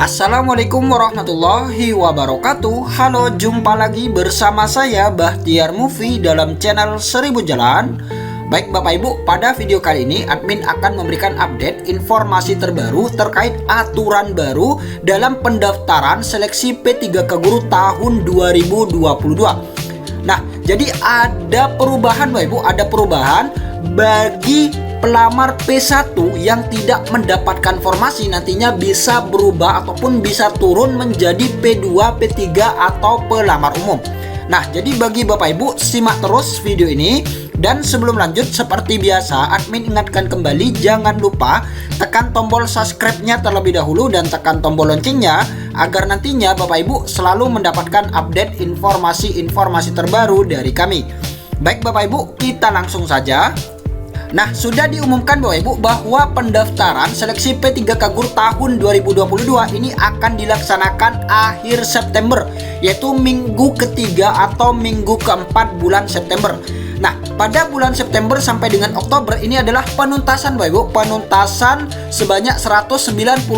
Assalamualaikum warahmatullahi wabarakatuh. Halo, jumpa lagi bersama saya Bahtiar Movie dalam channel 1000 Jalan. Baik Bapak Ibu, pada video kali ini admin akan memberikan update informasi terbaru terkait aturan baru dalam pendaftaran seleksi P3K Guru tahun 2022. Nah, jadi ada perubahan Bapak Ibu, ada perubahan bagi pelamar P1 yang tidak mendapatkan formasi nantinya bisa berubah ataupun bisa turun menjadi P2, P3 atau pelamar umum. Nah, jadi bagi Bapak Ibu simak terus video ini. Dan sebelum lanjut, seperti biasa admin ingatkan kembali, jangan lupa tekan tombol subscribe-nya terlebih dahulu dan tekan tombol loncengnya agar nantinya Bapak Ibu selalu mendapatkan update informasi-informasi terbaru dari kami. Baik Bapak Ibu, kita langsung saja. Nah, sudah diumumkan Bapak Ibu bahwa pendaftaran seleksi P3K Guru tahun 2022 ini akan dilaksanakan akhir September, yaitu minggu ketiga atau minggu keempat bulan September. Nah, pada bulan September sampai dengan Oktober ini adalah penuntasan Bapak Ibu, penuntasan sebanyak 193.954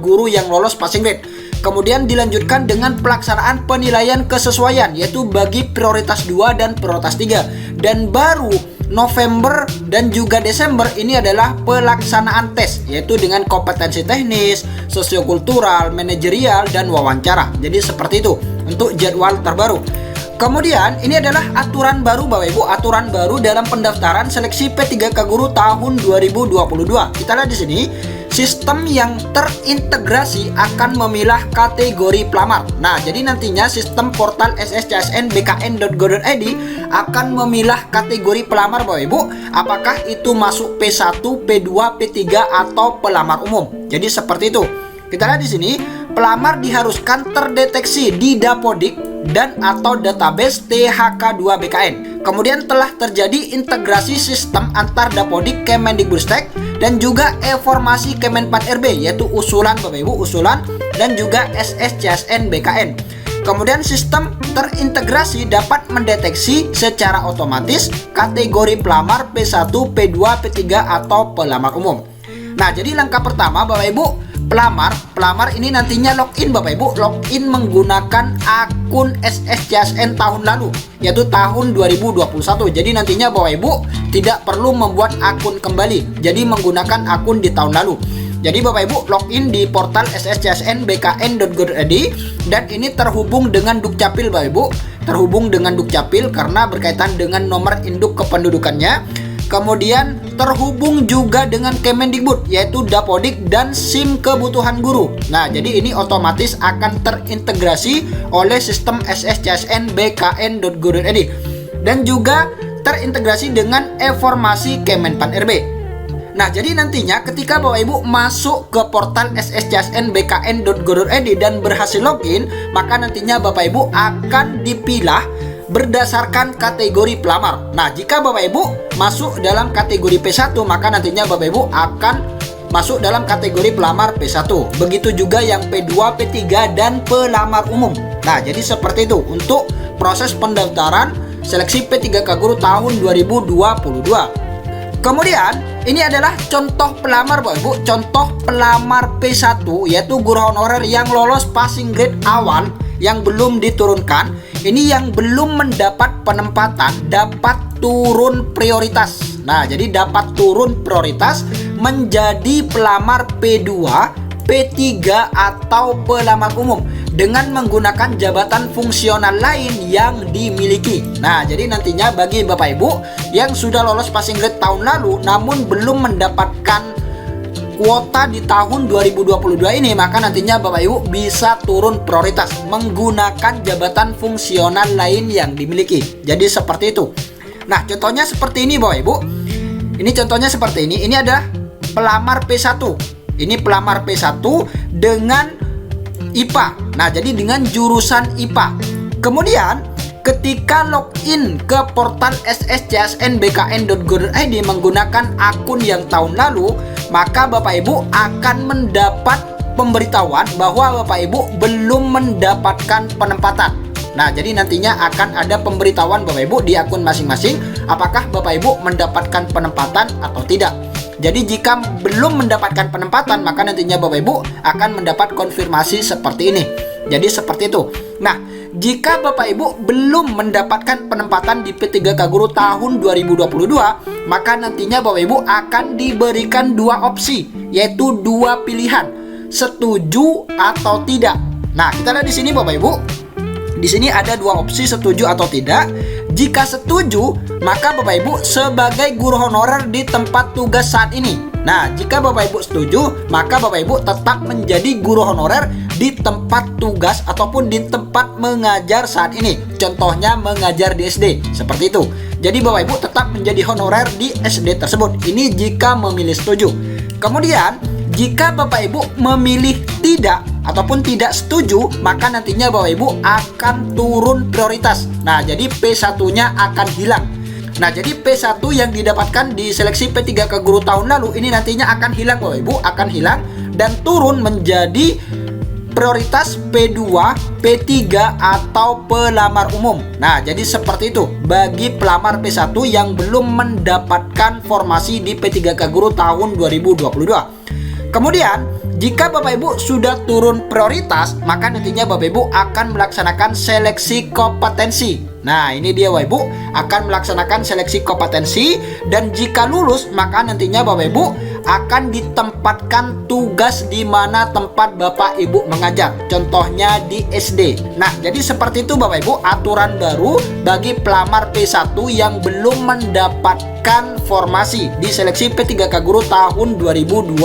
guru yang lolos passing grade. Kemudian dilanjutkan dengan pelaksanaan penilaian kesesuaian, yaitu bagi prioritas 2 dan prioritas 3. Dan baru November dan juga Desember ini adalah pelaksanaan tes, yaitu dengan kompetensi teknis, sosiokultural, manajerial, dan wawancara. Jadi seperti itu untuk jadwal terbaru. Kemudian ini adalah aturan baru Bapak Ibu, aturan baru dalam pendaftaran seleksi P3K Guru tahun 2022. Kita lihat di sini, sistem yang terintegrasi akan memilah kategori pelamar. Nah, jadi nantinya sistem portal sscsn.bkn.go.id akan memilah kategori pelamar Bapak Ibu, apakah itu masuk P1, P2, P3 atau pelamar umum. Jadi seperti itu. Kita lihat di sini, pelamar diharuskan terdeteksi di Dapodik dan atau database THK2 BKN. Kemudian telah terjadi integrasi sistem antar Dapodik, Kemendikbudristek dan juga e-formasi Kemen4RB, yaitu usulan Bapak Ibu, usulan dan juga SSCSN BKN. Kemudian sistem terintegrasi dapat mendeteksi secara otomatis kategori pelamar P1, P2, P3 atau pelamar umum. Nah, jadi langkah pertama Bapak Ibu, pelamar ini nantinya login Bapak Ibu, login menggunakan akun SSCSN tahun lalu, yaitu tahun 2021. Jadi nantinya Bapak Ibu tidak perlu membuat akun kembali, jadi menggunakan akun di tahun lalu. Jadi Bapak Ibu login di portal sscsn.bkn.go.id dan ini terhubung dengan Dukcapil Bapak Ibu, terhubung dengan Dukcapil karena berkaitan dengan nomor induk kependudukannya. Kemudian terhubung juga dengan Kemendikbud, yaitu Dapodik dan SIM kebutuhan guru. Nah, jadi ini otomatis akan terintegrasi oleh sistem sscsn.bkn.go.id dan juga terintegrasi dengan e-formasi Kemen4RB. Nah, jadi nantinya ketika Bapak Ibu masuk ke portal sscsn.bkn.go.id dan berhasil login, maka nantinya Bapak Ibu akan dipilah berdasarkan kategori pelamar. Nah, jika Bapak Ibu masuk dalam kategori P1, maka nantinya Bapak Ibu akan masuk dalam kategori pelamar P1. Begitu juga yang P2, P3 dan pelamar umum. Nah, jadi seperti itu untuk proses pendaftaran seleksi P3K Guru tahun 2022. Kemudian ini adalah contoh pelamar Bapak Ibu, contoh pelamar P1 yaitu guru honorer yang lolos passing grade awal yang belum diturunkan. Ini yang belum mendapat penempatan dapat turun prioritas. Nah, jadi dapat turun prioritas menjadi pelamar P2, P3 atau pelamar umum dengan menggunakan jabatan fungsional lain yang dimiliki. Nah, jadi nantinya bagi Bapak Ibu yang sudah lolos passing grade tahun lalu namun belum mendapatkan kuota di tahun 2022 ini, maka nantinya Bapak Ibu bisa turun prioritas menggunakan jabatan fungsional lain yang dimiliki. Jadi seperti itu. Nah, contohnya seperti ini Bapak Ibu. Ini contohnya seperti ini. Ini adalah pelamar P1. Ini pelamar P1 dengan IPA. Nah, jadi dengan jurusan IPA. Kemudian ketika login ke portal sscsn.bkn.go.id menggunakan akun yang tahun lalu, maka Bapak Ibu akan mendapat pemberitahuan bahwa Bapak Ibu belum mendapatkan penempatan. Nah, jadi nantinya akan ada pemberitahuan Bapak Ibu di akun masing-masing apakah Bapak Ibu mendapatkan penempatan atau tidak. Jadi jika belum mendapatkan penempatan, maka nantinya Bapak Ibu akan mendapat konfirmasi seperti ini. Jadi seperti itu. Nah, jika Bapak Ibu belum mendapatkan penempatan di P3K Guru tahun 2022, maka nantinya Bapak Ibu akan diberikan dua opsi, yaitu dua pilihan, setuju atau tidak. Nah, kita lihat di sini Bapak Ibu. Di sini ada dua opsi, setuju atau tidak. Jika setuju, maka Bapak Ibu sebagai guru honorer di tempat tugas saat ini. Nah, jika Bapak Ibu setuju, maka Bapak Ibu tetap menjadi guru honorer di tempat tugas ataupun di tempat mengajar saat ini. Contohnya mengajar di SD, seperti itu. Jadi Bapak Ibu tetap menjadi honorer di SD tersebut. Ini jika memilih setuju. Kemudian, jika Bapak Ibu memilih tidak ataupun tidak setuju, maka nantinya Bapak Ibu akan turun prioritas. Nah, jadi P1-nya akan hilang. Nah, jadi P1 yang didapatkan di seleksi P3K Guru tahun lalu ini nantinya akan hilang Bapak Ibu, akan hilang dan turun menjadi prioritas P2, P3 atau pelamar umum. Nah, jadi seperti itu bagi pelamar P1 yang belum mendapatkan formasi di P3K Guru tahun 2022. Kemudian, jika Bapak Ibu sudah turun prioritas, maka nantinya Bapak Ibu akan melaksanakan seleksi kompetensi. Nah, ini dia Bapak Ibu akan melaksanakan seleksi kompetensi, dan jika lulus, maka nantinya Bapak Ibu akan ditempatkan tugas di mana tempat Bapak Ibu mengajar. Contohnya di SD. Nah, jadi seperti itu Bapak Ibu aturan baru bagi pelamar P1 yang belum mendapatkan formasi di seleksi P3K Guru tahun 2022.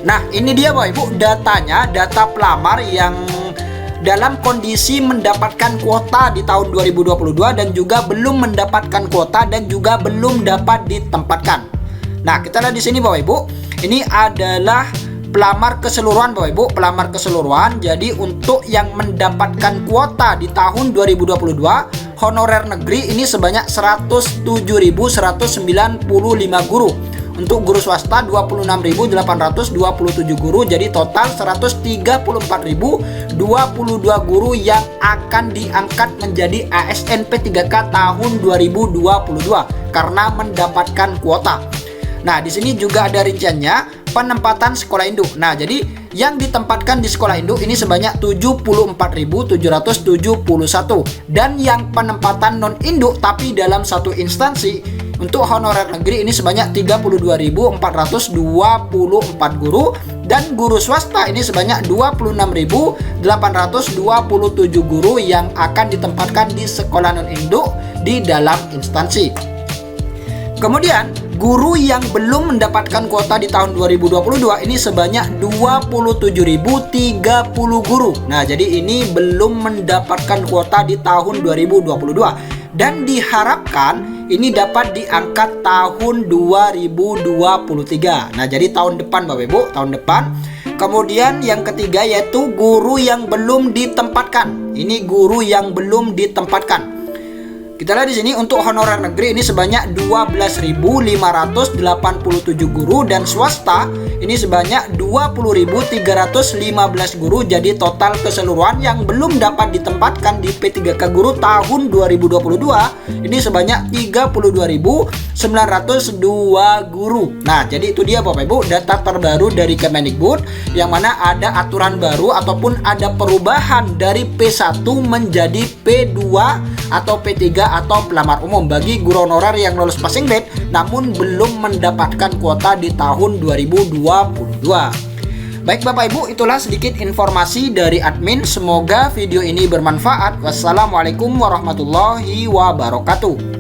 Nah, ini dia Bapak Ibu datanya, data pelamar yang dalam kondisi mendapatkan kuota di tahun 2022 dan juga belum mendapatkan kuota dan juga belum dapat ditempatkan. Nah, kita lihat di sini Bapak Ibu, ini adalah pelamar keseluruhan Bapak Ibu, pelamar keseluruhan. Jadi untuk yang mendapatkan kuota di tahun 2022 honorer negeri ini sebanyak 107.195 guru. Untuk guru swasta 26.827 guru, jadi total 134.022 guru yang akan diangkat menjadi ASN P3K tahun 2022 karena mendapatkan kuota. Nah, di sini juga ada rinciannya penempatan sekolah induk. Nah, jadi yang ditempatkan di sekolah induk ini sebanyak 74.771 dan yang penempatan non induk tapi dalam satu instansi untuk honorer negeri ini sebanyak 32.424 guru dan guru swasta ini sebanyak 26.827 guru yang akan ditempatkan di sekolah non induk di dalam instansi. Kemudian guru yang belum mendapatkan kuota di tahun 2022 ini sebanyak 27.030 guru. Nah, jadi ini belum mendapatkan kuota di tahun 2022 dan diharapkan ini dapat diangkat tahun 2023. Nah, jadi tahun depan Bapak Ibu, tahun depan. Kemudian yang ketiga yaitu guru yang belum ditempatkan. Ini guru yang belum ditempatkan. Kita lihat di sini untuk honorer negeri ini sebanyak 12.587 guru dan swasta ini sebanyak 20.315 guru. Jadi total keseluruhan yang belum dapat ditempatkan di P3K Guru tahun 2022 ini sebanyak 32.902 guru. Nah, jadi itu dia Bapak Ibu data terbaru dari Kemendikbud yang mana ada aturan baru ataupun ada perubahan dari P1 menjadi P2 atau P3 atau pelamar umum bagi guru honorer yang lolos passing grade namun belum mendapatkan kuota di tahun 2022. Baik Bapak Ibu, itulah sedikit informasi dari admin. Semoga video ini bermanfaat. Wassalamualaikum warahmatullahi wabarakatuh.